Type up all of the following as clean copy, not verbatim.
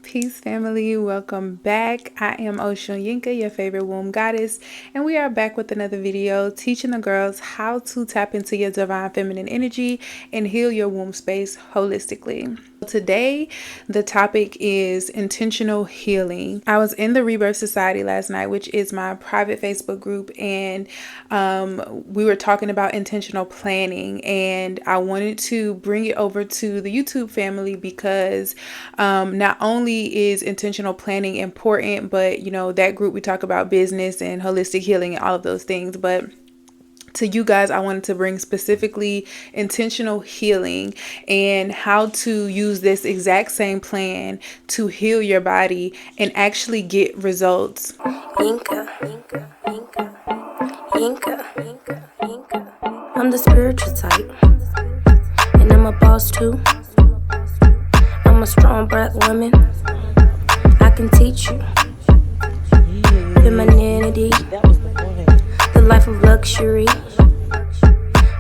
Peace family, welcome back. I am Oshun Yinka, your favorite womb goddess, and we are back with another video teaching the girls how to tap into your divine feminine energy and heal your womb space holistically. Today, the topic is intentional healing. I was in the Rebirth Society last night, which is my private Facebook group, and we were talking about intentional planning, and I wanted to bring it over to the YouTube family because not only is intentional planning important, but that group we talk about business and holistic healing and all of those things, but to you guys, I wanted to bring specifically intentional healing and how to use this exact same plan to heal your body and actually get results. Yinka. I'm the spiritual type, and I'm a boss too. I'm a strong black woman. I can teach you femininity, the life of luxury.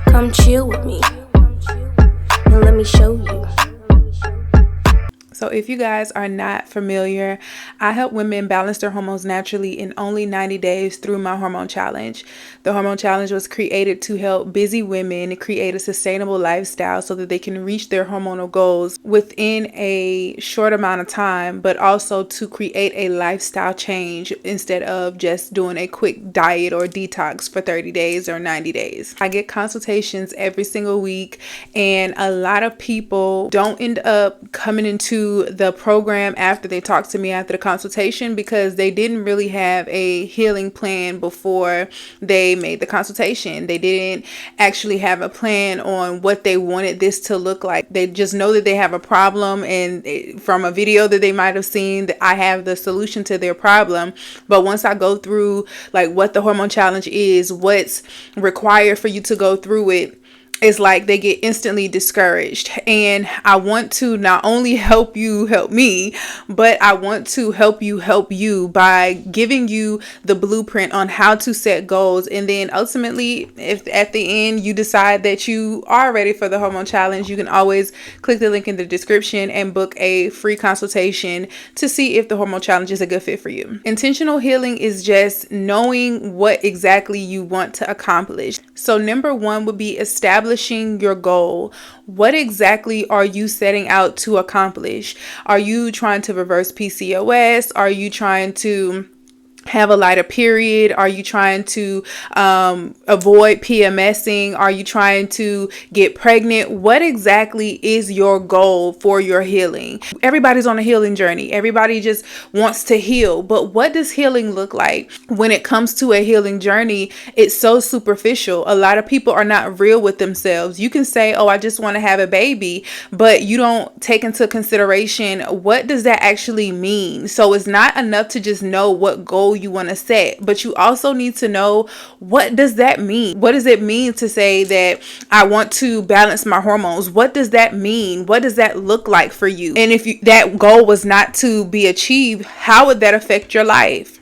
Come chill with me and let me show you. So if you guys are not familiar, I help women balance their hormones naturally in only 90 days through my hormone challenge. The hormone challenge was created to help busy women create a sustainable lifestyle so that they can reach their hormonal goals within a short amount of time, but also to create a lifestyle change instead of just doing a quick diet or detox for 30 days or 90 days. I get consultations every single week, and a lot of people don't end up coming into the program after they talk to me after the consultation because they didn't really have a healing plan before they made the consultation. They didn't actually have a plan on what they wanted this to look like. They just know that they have a problem, and from a video that they might have seen, that I have the solution to their problem. But once I go through like what the hormone challenge is, what's required for you to go through it, it's like they get instantly discouraged. And I want to not only help you help me, but I want to help you by giving you the blueprint on how to set goals. And then ultimately, if at the end you decide that you are ready for the hormone challenge, you can always click the link in the description and book a free consultation to see if the hormone challenge is a good fit for you. Intentional healing is just knowing what exactly you want to accomplish. So number one would be establishing your goal. What exactly are you setting out to accomplish? Are you trying to reverse PCOS? Are you trying to have a lighter period? Are you trying to avoid PMSing? Are you trying to get pregnant? What exactly is your goal for your healing? Everybody's on a healing journey. Everybody just wants to heal. But what does healing look like? When it comes to a healing journey, it's so superficial. A lot of people are not real with themselves. You can say, oh, I just want to have a baby, but you don't take into consideration what does that actually mean. So it's not enough to just know what goal you want to set, but you also need to know, what does that mean? What does it mean to say that I want to balance my hormones? What does that mean? What does that look like for you? And if that goal was not to be achieved, how would that affect your life?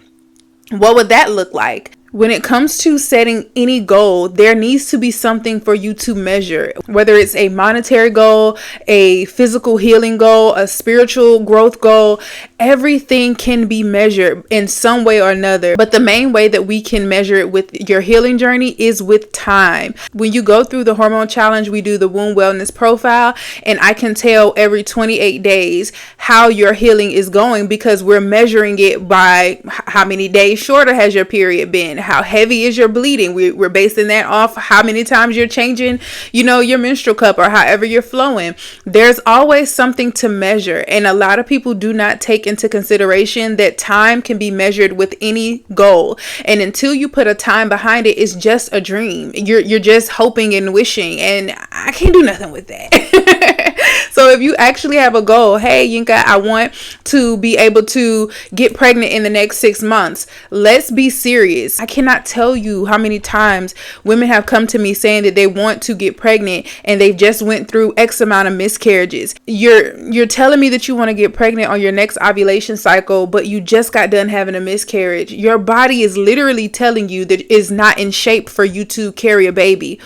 What would that look like? When it comes to setting any goal, there needs to be something for you to measure, whether it's a monetary goal, a physical healing goal, a spiritual growth goal. Everything can be measured in some way or another. But the main way that we can measure it with your healing journey is with time. When you go through the hormone challenge, we do the womb wellness profile, and I can tell every 28 days how your healing is going because we're measuring it by how many days shorter has your period been. How heavy is your bleeding? We're basing that off how many times you're changing, your menstrual cup or however you're flowing. There's always something to measure. And a lot of people do not take into consideration that time can be measured with any goal. And until you put a time behind it, it's just a dream. You're just hoping and wishing. And I can't do nothing with that. So if you actually have a goal, hey, Yinka, I want to be able to get pregnant in the next 6 months. Let's be serious. I cannot tell you how many times women have come to me saying that they want to get pregnant and they just went through X amount of miscarriages. You're telling me that you want to get pregnant on your next ovulation cycle, but you just got done having a miscarriage. Your body is literally telling you that it's not in shape for you to carry a baby.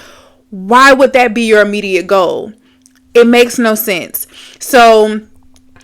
Why would that be your immediate goal? It makes no sense. So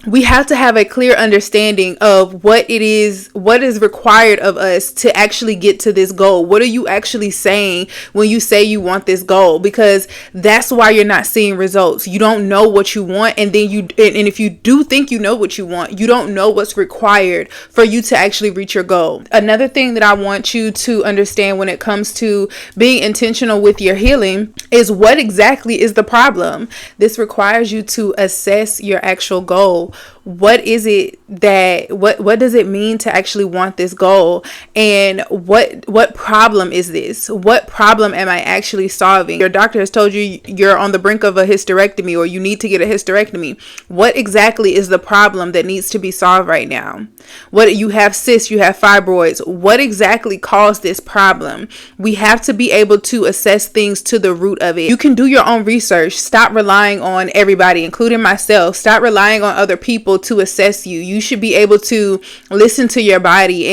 we have to have a clear understanding of what is required of us to actually get to this goal. What are you actually saying when you say you want this goal? Because that's why you're not seeing results. You don't know what you want, and then and if you do think you know what you want, you don't know what's required for you to actually reach your goal. Another thing that I want you to understand when it comes to being intentional with your healing is what exactly is the problem. This requires you to assess your actual goal. What is it that what does it mean to actually want this goal, and what problem is this? What problem am I actually solving? Your doctor has told you you're on the brink of a hysterectomy, or you need to get a hysterectomy. What exactly is the problem that needs to be solved right now? What, you have cysts, you have fibroids. What exactly caused this problem? We have to be able to assess things to the root of it. You can do your own research. Stop relying on everybody, including myself. Stop relying on other people to assess you. You should be able to listen to your body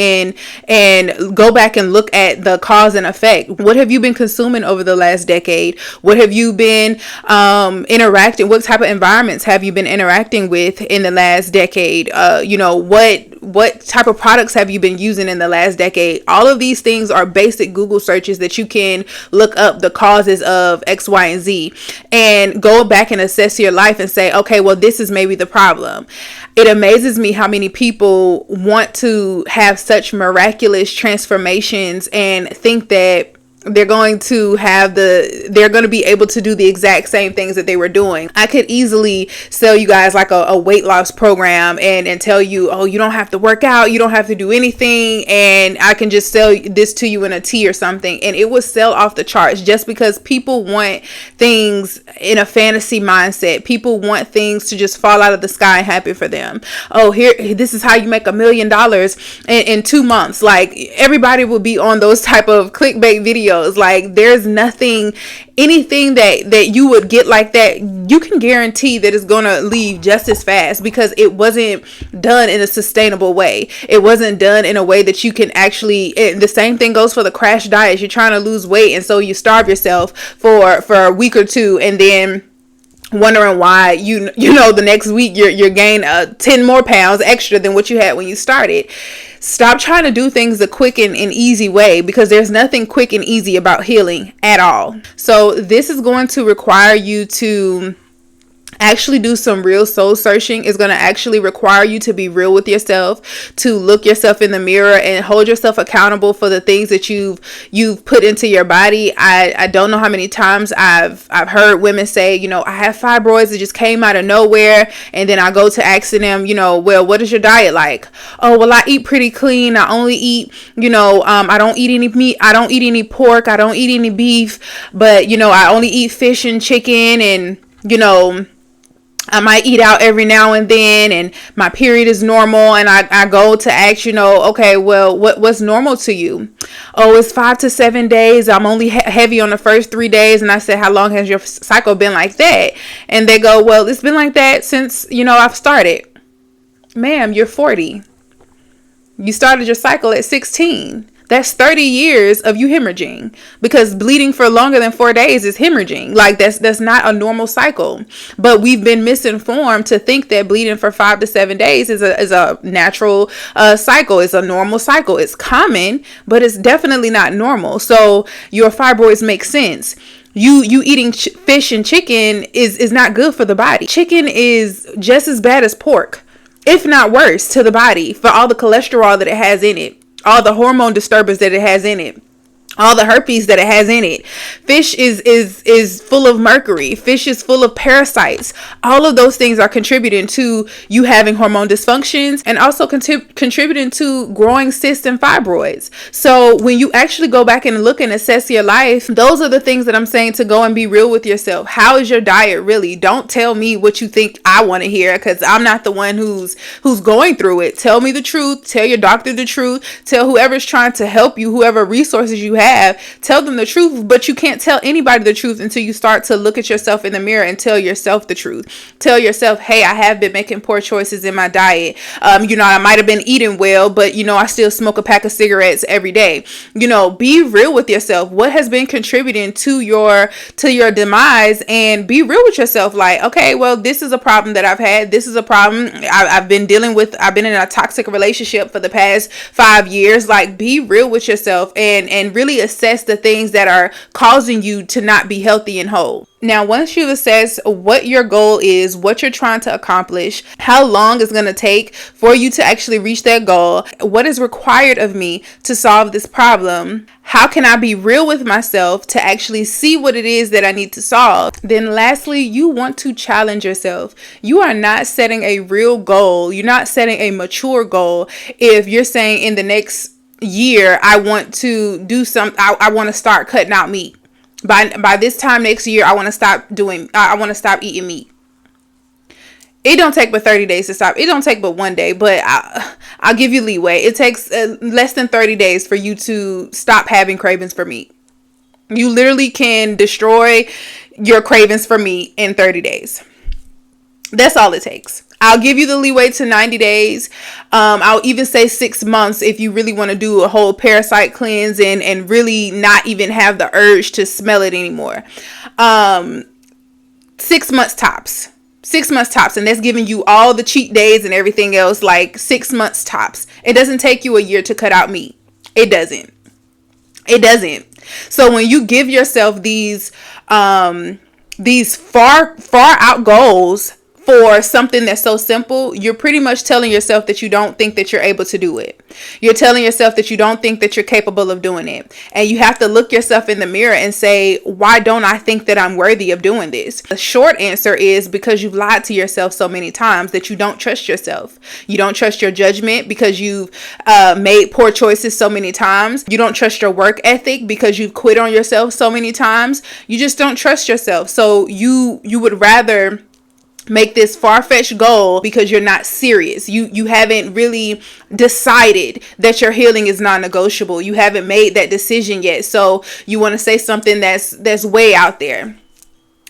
and go back and look at the cause and effect. What have you been consuming over the last decade? What have you been interacting? What type of environments have you been interacting with in the last decade? What type of products have you been using in the last decade? All of these things are basic Google searches that you can look up the causes of X, Y, and Z, and go back and assess your life and say, okay, well, this is maybe the problem. It amazes me how many people want to have such miraculous transformations and think that they're going to be able to do the exact same things that they were doing. I could easily sell you guys like a weight loss program and tell you, oh, you don't have to work out, you don't have to do anything, and I can just sell this to you in a tea or something, and it will sell off the charts, just because people want things in a fantasy mindset. People want things to just fall out of the sky and happen for them. Oh, this is how you make $1 million in 2 months. Like, everybody will be on those type of clickbait videos. Like, there's anything that you would get like that, you can guarantee that it's gonna leave just as fast, because it wasn't done in a sustainable way. It wasn't done in a way that you can actually, the same thing goes for the crash diets. You're trying to lose weight, and so you starve yourself for a week or two, and then wondering why the next week you're gaining 10 more pounds extra than what you had when you started. Stop trying to do things the quick and easy way, because there's nothing quick and easy about healing at all. So this is going to require you to actually do some real soul searching. Is going to actually require you to be real with yourself, to look yourself in the mirror and hold yourself accountable for the things that you've put into your body. I don't know how many times I've heard women say, I have fibroids that just came out of nowhere, and then I go to asking them, well, what is your diet like? Oh, well, I eat pretty clean. I only eat, I don't eat any meat. I don't eat any pork. I don't eat any beef, but I only eat fish and chicken, and I might eat out every now and then, and my period is normal. And I go to ask, okay, well, what's normal to you? Oh, it's 5 to 7 days. I'm only heavy on the first 3 days. And I said, how long has your cycle been like that? And they go, well, it's been like that since, I've started. Ma'am, you're 40. You started your cycle at 16. That's 30 years of you hemorrhaging, because bleeding for longer than 4 days is hemorrhaging. Like, that's not a normal cycle. But we've been misinformed to think that bleeding for 5 to 7 days is a natural cycle. It's a normal cycle. It's common, but it's definitely not normal. So your fibroids make sense. You eating fish and chicken is not good for the body. Chicken is just as bad as pork, if not worse, to the body, for all the cholesterol that it has in it, all the hormone disturbance that it has in it, all the herpes that it has in it. Fish is full of mercury. Fish is full of parasites. All of those things are contributing to you having hormone dysfunctions, and also contributing to growing cysts and fibroids. So when you actually go back and look and assess your life, those are the things that I'm saying to go and be real with yourself. How is your diet really? Don't tell me what you think I want to hear, because I'm not the one who's going through it. Tell me the truth. Tell your doctor the truth. Tell whoever's trying to help you, whoever resources you have, tell them the truth. But you can't tell anybody the truth until you start to look at yourself in the mirror and tell yourself the truth. Tell yourself, hey, I have been making poor choices in my diet. I might have been eating well, but I still smoke a pack of cigarettes every day. Be real with yourself. What has been contributing to your demise, and be real with yourself. Like, okay, well, this is a problem that I've had. This is a problem I've been dealing with. I've been in a toxic relationship for the past 5 years. Like, be real with yourself and really assess the things that are causing you to not be healthy and whole. Now, once you assess what your goal is, what you're trying to accomplish, how long it's going to take for you to actually reach that goal, what is required of me to solve this problem, how can I be real with myself to actually see what it is that I need to solve? Then lastly, you want to challenge yourself. You are not setting a real goal. You're not setting a mature goal if you're saying in the next year, I want to do something. I want to start cutting out meat. By this time next year, I want to stop eating meat. It don't take but 30 days to stop. It don't take but 1 day, but I'll give you leeway. It takes less than 30 days for you to stop having cravings for meat. You literally can destroy your cravings for meat in 30 days. That's all it takes. I'll give you the leeway to 90 days. I'll even say 6 months if you really want to do a whole parasite cleanse and really not even have the urge to smell it anymore. 6 months tops. 6 months tops. And that's giving you all the cheat days and everything else, like 6 months tops. It doesn't take you a year to cut out meat. It doesn't. So when you give yourself these far out goals for something that's so simple, you're pretty much telling yourself that you don't think that you're able to do it. You're telling yourself that you don't think that you're capable of doing it. And you have to look yourself in the mirror and say, why don't I think that I'm worthy of doing this? The short answer is because you've lied to yourself so many times that you don't trust yourself. You don't trust your judgment because you've made poor choices so many times. You don't trust your work ethic because you've quit on yourself so many times. You just don't trust yourself. So you would rather make this far-fetched goal because you're not serious. You haven't really decided that your healing is non-negotiable. You haven't made that decision yet. So you want to say something that's way out there.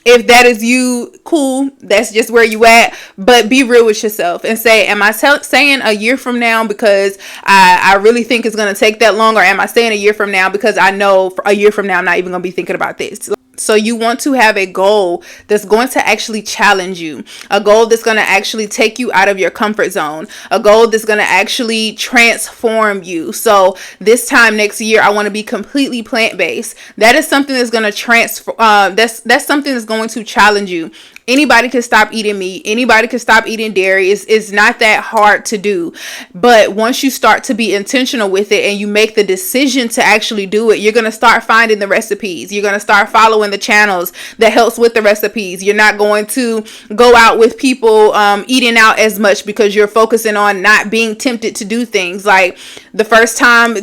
If that is you, cool. That's just where you at. But be real with yourself and say, am I saying a year from now because I really think it's going to take that long? Or am I saying a year from now because I know a year from now I'm not even going to be thinking about this? So you want to have a goal that's going to actually challenge you, a goal that's going to actually take you out of your comfort zone, a goal that's going to actually transform you. So this time next year, I want to be completely plant-based. That is something that's going to transform. That's something that's going to challenge you. Anybody can stop eating meat. Anybody can stop eating dairy. It's not that hard to do. But once you start to be intentional with it and you make the decision to actually do it, you're going to start finding the recipes. You're going to start following the channels that helps with the recipes. You're not going to go out with people eating out as much because you're focusing on not being tempted to do things. Like the first time,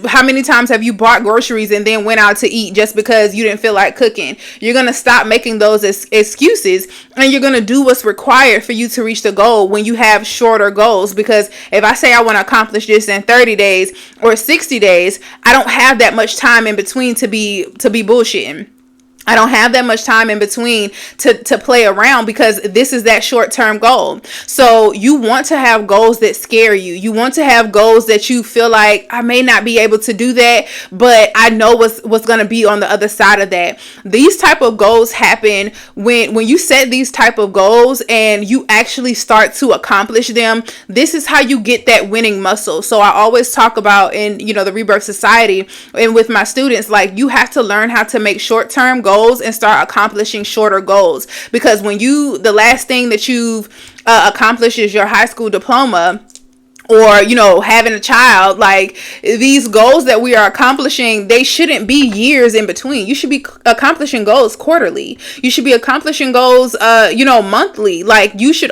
how many times have you bought groceries and then went out to eat just because you didn't feel like cooking? You're going to stop making those excuses. And you're going to do what's required for you to reach the goal when you have shorter goals. Because if I say I want to accomplish this in 30 days or 60 days, I don't have that much time in between to be bullshitting. I don't have that much time in between to play around because this is that short-term goal. So you want to have goals that scare you. You want to have goals that you feel like I may not be able to do that, but I know what's going to be on the other side of that. These type of goals happen when you set these type of goals and you actually start to accomplish them. This is how you get that winning muscle. So I always talk about in, the Rebirth Society and with my students, like you have to learn how to make short-term goals and start accomplishing shorter goals, because when the last thing that you've accomplished is your high school diploma or having a child, like these goals that we are accomplishing, they shouldn't be years in between. You should be accomplishing goals quarterly. You should be accomplishing goals monthly. Like you should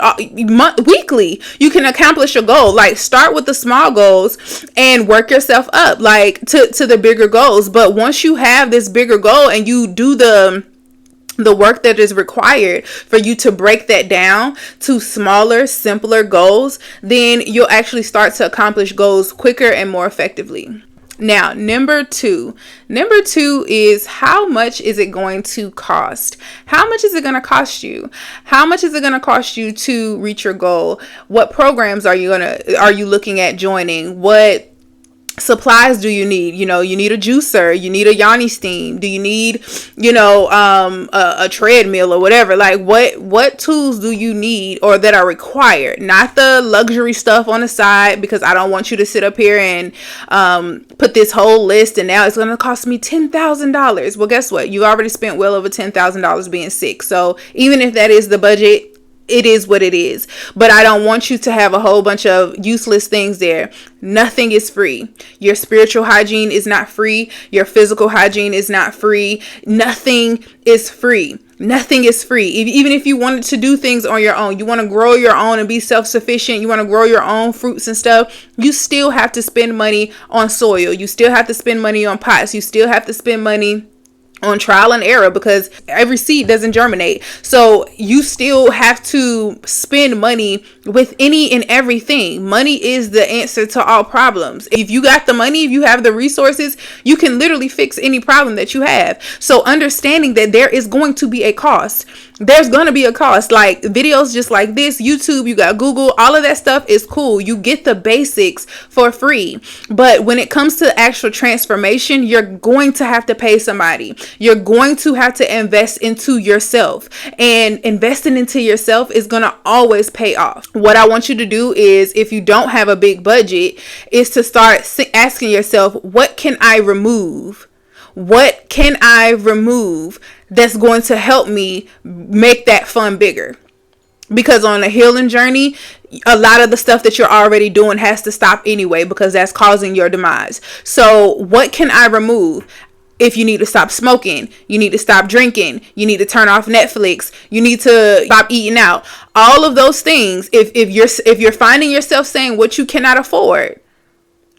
weekly. You can accomplish a goal. Like start with the small goals and work yourself up like to the bigger goals. But once you have this bigger goal and you do the work that is required for you to break that down to smaller, simpler goals, then you'll actually start to accomplish goals quicker and more effectively. Now, number two is, how much is it going to cost? How much is it going to cost you? How much is it going to cost you to reach your goal? What programs are you looking at joining? What supplies do you need? You need a juicer, you need a Yanni steam, do you need, a treadmill or whatever? Like, what tools do you need, or that are required? Not the luxury stuff on the side, because I don't want you to sit up here and put this whole list and now it's going to cost me $10,000. Well, guess what? You already spent well over $10,000 being sick. So even if that is the budget, it is what it is. But I don't want you to have a whole bunch of useless things there. Nothing is free. Your spiritual hygiene is not free. Your physical hygiene is not free. Nothing is free. Nothing is free. Even if you wanted to do things on your own, you want to grow your own and be self-sufficient, you want to grow your own fruits and stuff, you still have to spend money on soil. You still have to spend money on pots. You still have to spend money on trial and error, because every seed doesn't germinate. So you still have to spend money with any and everything. Money is the answer to all problems. If you got the money, if you have the resources, you can literally fix any problem that you have. So understanding that there is going to be a cost. There's going to be a cost. Like videos just like this, YouTube, you got Google, all of that stuff is cool. You get the basics for free. But when it comes to actual transformation, you're going to have to pay somebody. You're going to have to invest into yourself. And investing into yourself is going to always pay off. What I want you to do is, if you don't have a big budget, is to start asking yourself, what can I remove? What can I remove that's going to help me make that fun bigger? Because on a healing journey, a lot of the stuff that you're already doing has to stop anyway, because that's causing your demise. So what can I remove? If you need to stop smoking, you need to stop drinking, you need to turn off Netflix, you need to stop eating out. All of those things, if you're finding yourself saying what you cannot afford,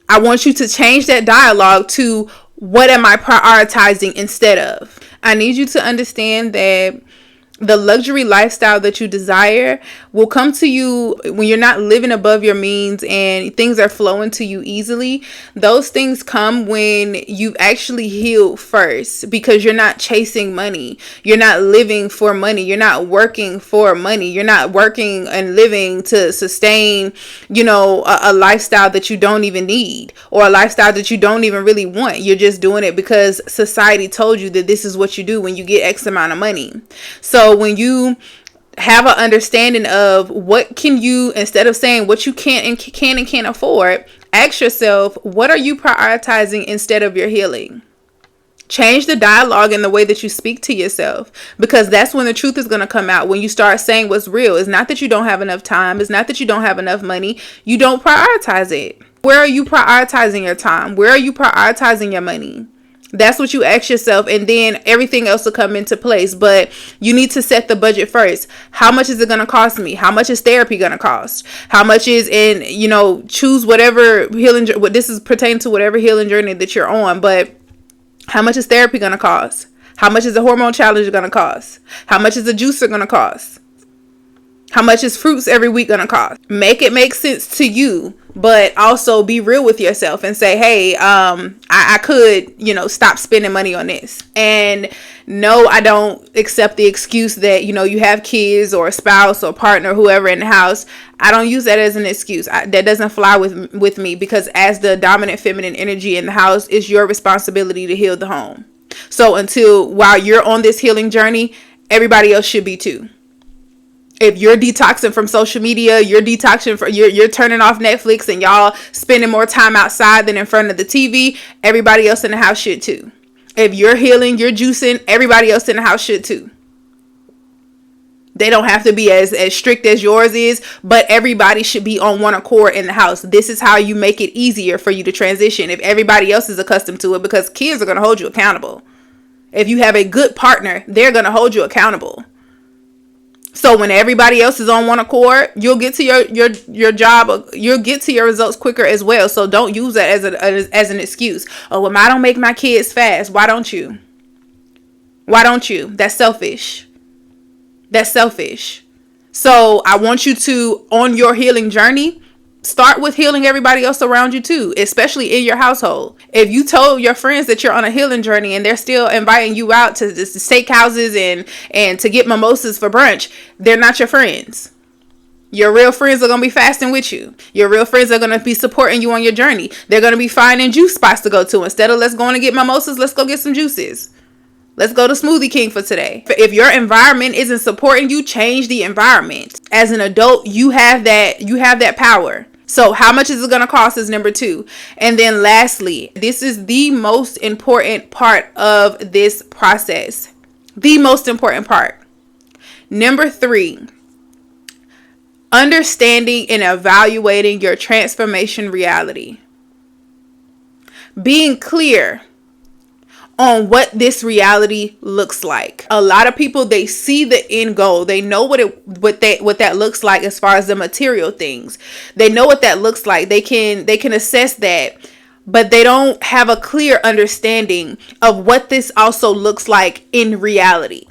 I want you to change that dialogue to, what am I prioritizing instead of? I need you to understand that the luxury lifestyle that you desire will come to you when you're not living above your means and things are flowing to you easily. Those things come when you've actually healed first, because you're not chasing money. You're not living for money. You're not working for money. You're not working and living to sustain, a lifestyle that you don't even need, or a lifestyle that you don't even really want. You're just doing it because society told you that this is what you do when you get X amount of money. So when you have an understanding of what can you, instead of saying what you can't afford, ask yourself, what are you prioritizing instead of your healing? Change the dialogue in the way that you speak to yourself, because that's when the truth is going to come out. When you start saying what's real, it's not that you don't have enough time. It's not that you don't have enough money. You don't prioritize it. Where are you prioritizing your time? Where are you prioritizing your money? That's what you ask yourself, and then everything else will come into place. But you need to set the budget first. How much is it going to cost me? How much is therapy going to cost? How much is choose whatever healing, what this is pertaining to, whatever healing journey that you're on. But how much is therapy going to cost? How much is the hormone challenge going to cost? How much is the juicer going to cost? How much is fruits every week going to cost? Make it make sense to you, but also be real with yourself and say, hey, I could, stop spending money on this. And no, I don't accept the excuse that, you have kids or a spouse or partner, whoever in the house. I don't use that as an excuse. That doesn't fly with me, because as the dominant feminine energy in the house, it's your responsibility to heal the home. So while you're on this healing journey, everybody else should be too. If you're detoxing from social media, you're turning off Netflix and y'all spending more time outside than in front of the TV, everybody else in the house should too. If you're healing, you're juicing, everybody else in the house should too. They don't have to be as strict as yours is, but everybody should be on one accord in the house. This is how you make it easier for you to transition if everybody else is accustomed to it, because kids are going to hold you accountable. If you have a good partner, they're going to hold you accountable. So when everybody else is on one accord, you'll get to your job, you'll get to your results quicker as well. So don't use that as an excuse. Oh, well, I don't make my kids fast. Why don't you? Why don't you? That's selfish. That's selfish. So I want you to, on your healing journey, Start with healing everybody else around you too, especially in your household. If you told your friends that you're on a healing journey and they're still inviting you out to steakhouses and to get mimosas for brunch, they're not your friends. Your real friends are going to be fasting with you. Your real friends are going to be supporting you on your journey. They're going to be finding juice spots to go to. Instead of let's go and get mimosas, let's go get some juices. Let's go to Smoothie King for today. If your environment isn't supporting you, change the environment. As an adult, you have that power. So how much is it going to cost is number 2. And then lastly, this is the most important part of this process. The most important part. Number 3, understanding and evaluating your transformation reality. Being clear on what this reality looks like. A lot of people, they see the end goal. They know what that looks like as far as the material things. They know what that looks like. They can assess that, but they don't have a clear understanding of what this also looks like in reality.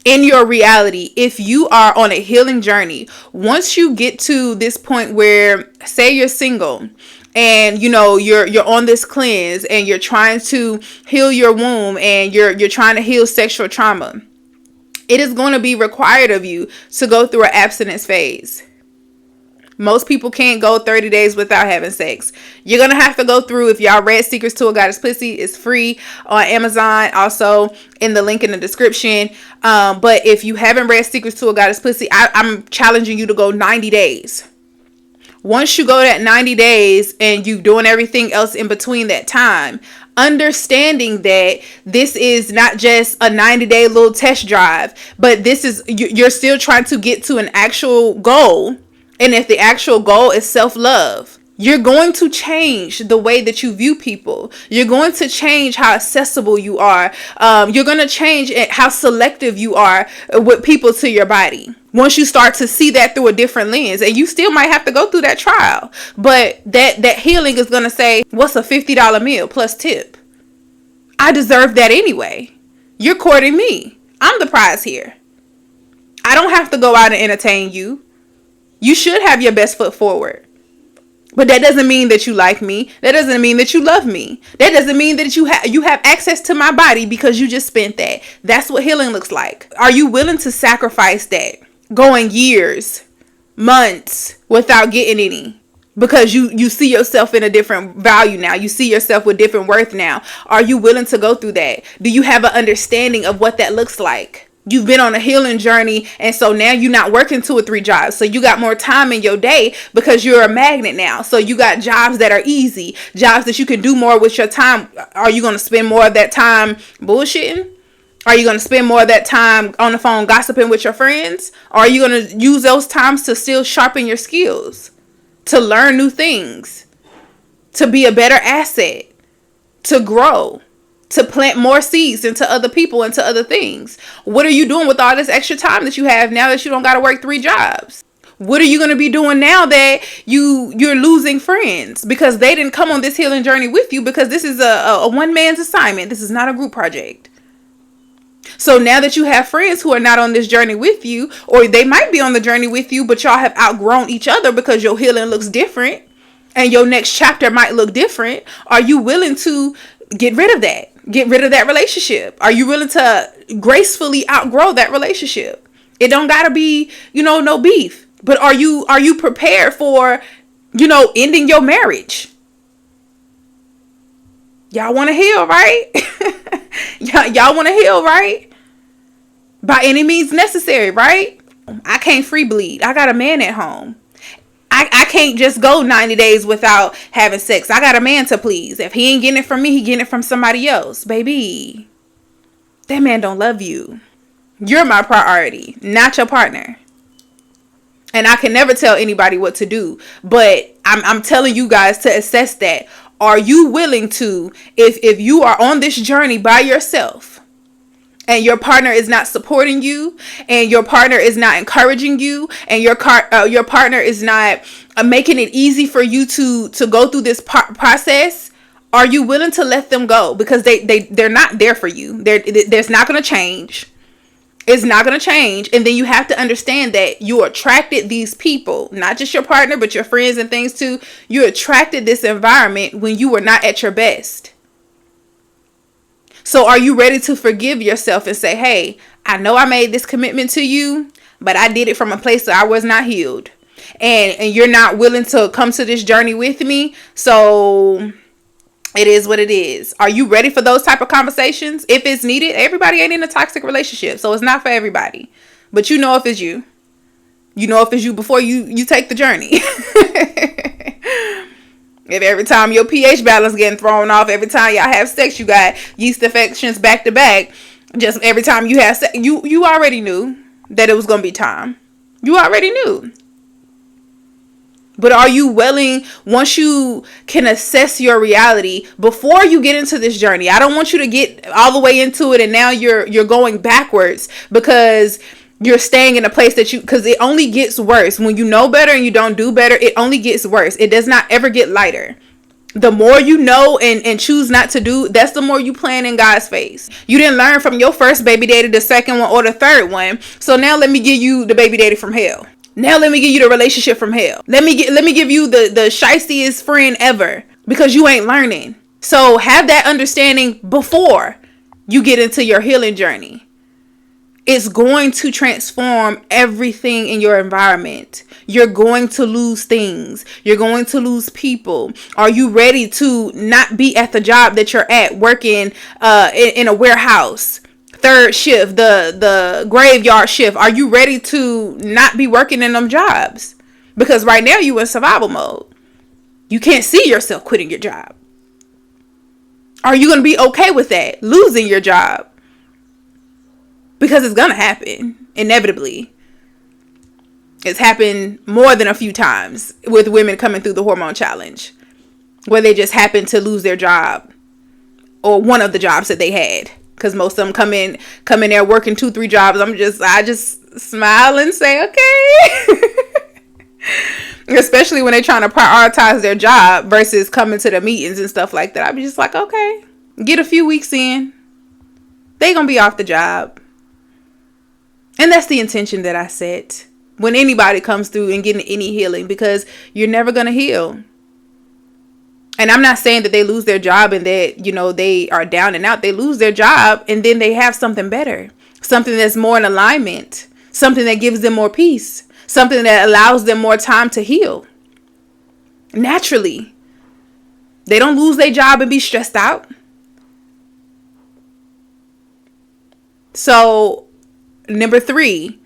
In your reality, if you are on a healing journey, once you get to this point where, say you're single, and you're on this cleanse and you're trying to heal your womb and you're trying to heal sexual trauma, it is going to be required of you to go through an abstinence phase. Most people can't go 30 days without having sex. You're going to have to go through, if y'all read Secrets to a Goddess Pussy, it's free on Amazon, also in the link in the description. But if you haven't read Secrets to a Goddess Pussy, I'm challenging you to go 90 days. Once you go that 90 days and you doing everything else in between that time, understanding that this is not just a 90-day little test drive, but this is, you're still trying to get to an actual goal. And if the actual goal is self-love, you're going to change the way that you view people. You're going to change how accessible you are. You're going to change how selective you are with people to your body. Once you start to see that through a different lens, and you still might have to go through that trial, but that healing is going to say, what's a $50 meal plus tip? I deserve that anyway. You're courting me. I'm the prize here. I don't have to go out and entertain you. You should have your best foot forward. But that doesn't mean that you like me. That doesn't mean that you love me. That doesn't mean that you have access to my body because you just spent that. That's what healing looks like. Are you willing to sacrifice that? Going years, months without getting any, because you see yourself in a different value now. You see yourself with different worth now. Are you willing to go through that? Do you have an understanding of what that looks like? You've been on a healing journey, and so now you're not working 2 or 3 jobs. So you got more time in your day because you're a magnet now. So you got jobs that are easy, jobs that you can do more with your time. Are you going to spend more of that time bullshitting? Are you going to spend more of that time on the phone gossiping with your friends? Or are you going to use those times to still sharpen your skills, to learn new things, to be a better asset, to grow, to plant more seeds into other people, into other things? What are you doing with all this extra time that you have now that you don't got to work 3 jobs? What are you going to be doing now that you're losing friends because they didn't come on this healing journey with you, because this is a one man's assignment. This is not a group project. So now that you have friends who are not on this journey with you, or they might be on the journey with you, but y'all have outgrown each other because your healing looks different and your next chapter might look different, are you willing to get rid of that? Get rid of that relationship? Are you willing to gracefully outgrow that relationship? It don't gotta be, no beef, but are you prepared for, ending your marriage? Y'all want to heal, right? Y'all want to heal, right? By any means necessary, right? I can't free bleed. I got a man at home. I can't just go 90 days without having sex. I got a man to please. If he ain't getting it from me, he getting it from somebody else. Baby, that man don't love you. You're my priority, not your partner. And I can never tell anybody what to do, but I'm telling you guys to assess that. Are you willing to, if you are on this journey by yourself and your partner is not supporting you, and your partner is not encouraging you, and your partner is not making it easy for you to go through this process, are you willing to let them go? Because they're not there for you. There's not going to change. It's not going to change. And then you have to understand that you attracted these people, not just your partner, but your friends and things too. You attracted this environment when you were not at your best. So are you ready to forgive yourself and say, hey, I know I made this commitment to you, but I did it from a place that I was not healed. And you're not willing to come to this journey with me. So it is what it is. Are you ready for those type of conversations? If it's needed, everybody ain't in a toxic relationship, so it's not for everybody. But you know if it's you. You know if it's you before you take the journey. If every time your pH balance getting thrown off, every time y'all have sex, you got yeast infections back to back. Just every time you have sex, you already knew that it was gonna be time. You already knew. But are you willing, once you can assess your reality, before you get into this journey? I don't want you to get all the way into it and now you're going backwards because you're staying in a place that because it only gets worse. When you know better and you don't do better, it only gets worse. It does not ever get lighter. The more you know and choose not to do, that's the more you plan in God's face. You didn't learn from your first baby daddy, the second one, or the third one. So now let me give you the baby daddy from hell. Now let me give you the relationship from hell. Let me give you the shiestiest friend ever, because you ain't learning. So have that understanding before you get into your healing journey. It's going to transform everything in your environment. You're going to lose things. You're going to lose people. Are you ready to not be at the job that you're at, working in a warehouse? Third shift, the graveyard shift. Are you ready to not be working in them jobs? Because right now you in survival mode. You can't see yourself quitting your job. Are you going to be okay with that? Losing your job? Because it's going to happen, inevitably. It's happened more than a few times with women coming through the hormone challenge, where they just happen to lose their job or one of the jobs that they had. Because most of them come in there working 2-3 jobs. I just smile and say, okay. Especially when they're trying to prioritize their job versus coming to the meetings and stuff like that. I'd be just like, okay, get a few weeks in. They gonna be off the job. And that's the intention that I set when anybody comes through and getting any healing, because you're never gonna heal. And I'm not saying that they lose their job and that, they are down and out. They lose their job and then they have something better, something that's more in alignment, something that gives them more peace, something that allows them more time to heal. Naturally, they don't lose their job and be stressed out. So, number 3,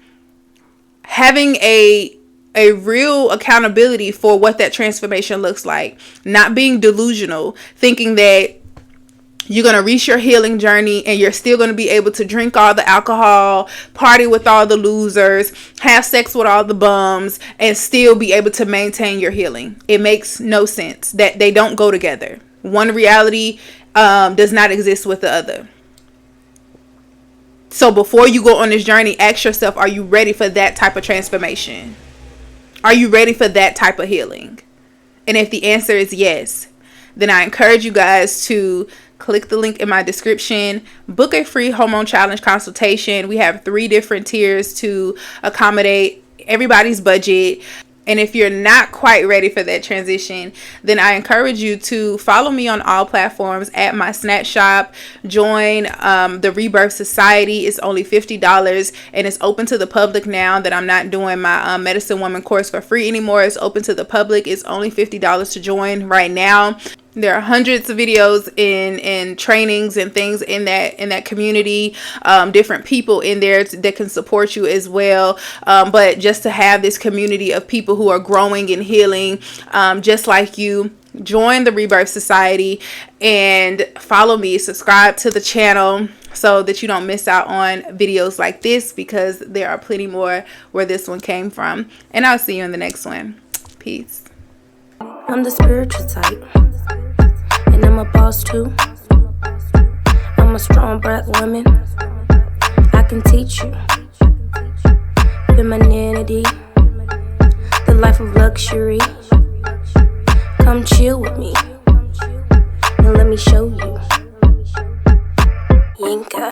having a real accountability for what that transformation looks like. Not being delusional, thinking that you're going to reach your healing journey and you're still going to be able to drink all the alcohol, party with all the losers, have sex with all the bums, and still be able to maintain your healing. It makes no sense. That they don't go together. One reality does not exist with the other. So before you go on this journey, ask yourself, are you ready for that type of transformation? Are you ready for that type of healing? And if the answer is yes, then I encourage you guys to click the link in my description, book a free hormone challenge consultation. We have 3 different tiers to accommodate everybody's budget. And if you're not quite ready for that transition, then I encourage you to follow me on all platforms at my Snatch Shop. Join the Rebirth Society. It's only $50 and it's open to the public now that I'm not doing my Medicine Woman course for free anymore. It's open to the public. It's only $50 to join right now. There are hundreds of videos and trainings and things in that community, different people in there that can support you as well. But just to have this community of people who are growing and healing, just like you, join the Rebirth Society and follow me, subscribe to the channel so that you don't miss out on videos like this, because there are plenty more where this one came from. And I'll see you in the next one. Peace. I'm the spiritual type, and I'm a boss too. I'm a strong black woman. I can teach you femininity, the life of luxury. Come chill with me and let me show you. Yinka.